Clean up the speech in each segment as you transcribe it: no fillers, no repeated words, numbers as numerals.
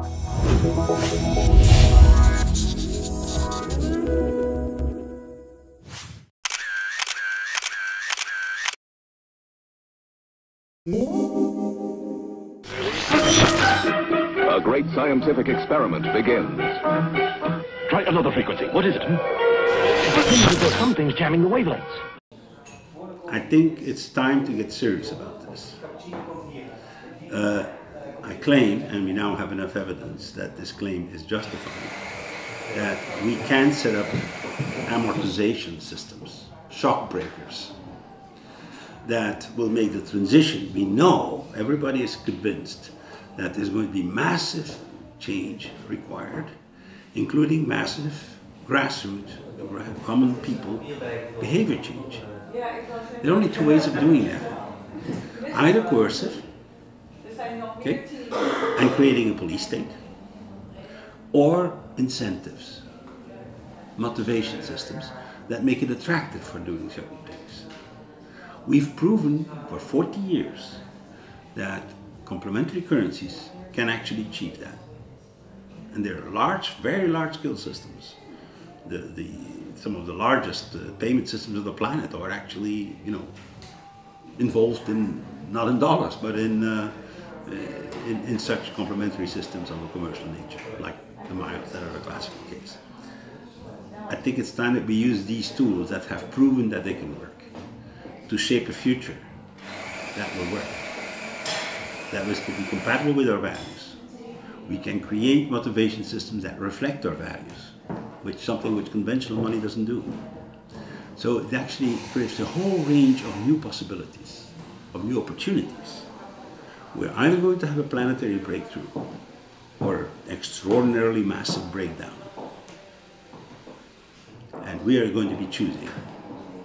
A great scientific experiment begins. Try another frequency. What is it? Something's jamming the wavelengths. I think it's time to get serious about this. I claim, and we now have enough evidence that this claim is justified, that we can set up amortization systems, shock breakers, that will make the transition. We know, everybody is convinced that there's going to be massive change required, including massive grassroots, common people behavior change. There are only two ways of doing that. Either coercive, okay, and creating a police state, or incentives, motivation systems that make it attractive for doing certain things. We've proven for 40 years that complementary currencies can actually achieve that. And they're large, very large scale systems. Some of the largest payment systems of the planet are actually, involved in, not in dollars, but in such complementary systems of a commercial nature, like the Mayas that are a classical case. I think it's time that we use these tools that have proven that they can work to shape a future that will work, that will be compatible with our values. We can create motivation systems that reflect our values, something which conventional money doesn't do. So it actually creates a whole range of new possibilities, of new opportunities. We're either going to have a planetary breakthrough or extraordinarily massive breakdown. And we are going to be choosing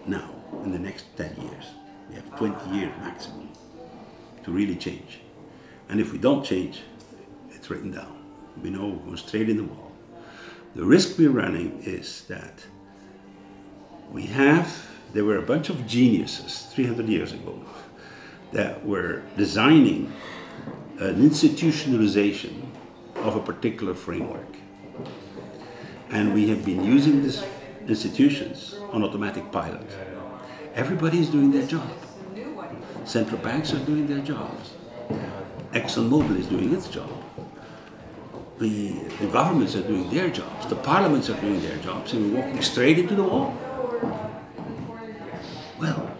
now, in the next 10 years. We have 20 years maximum to really change. And if we don't change, it's written down. We know we're going straight in the wall. The risk we're running is that there were a bunch of geniuses 300 years ago that were designing an institutionalization of a particular framework. And we have been using these institutions on automatic pilot. Everybody is doing their job. Central banks are doing their jobs. ExxonMobil is doing its job. The governments are doing their jobs. The parliaments are doing their jobs, and we're walking straight into the wall. Well,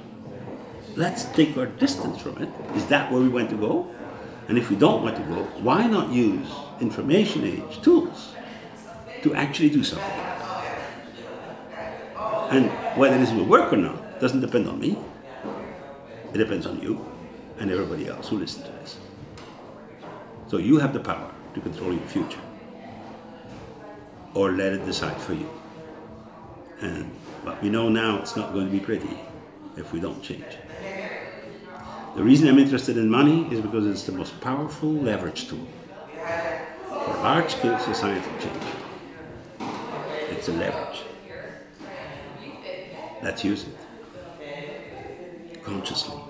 let's take our distance from it. Is that where we want to go? And if we don't want to go, why not use information age tools to actually do something? And whether this will work or not doesn't depend on me. It depends on you and everybody else who listens to this. So you have the power to control your future, or let it decide for you. But we know now it's not going to be pretty if we don't change. The reason I'm interested in money is because it's the most powerful leverage tool for large-scale societal change. It's a leverage. Let's use it consciously.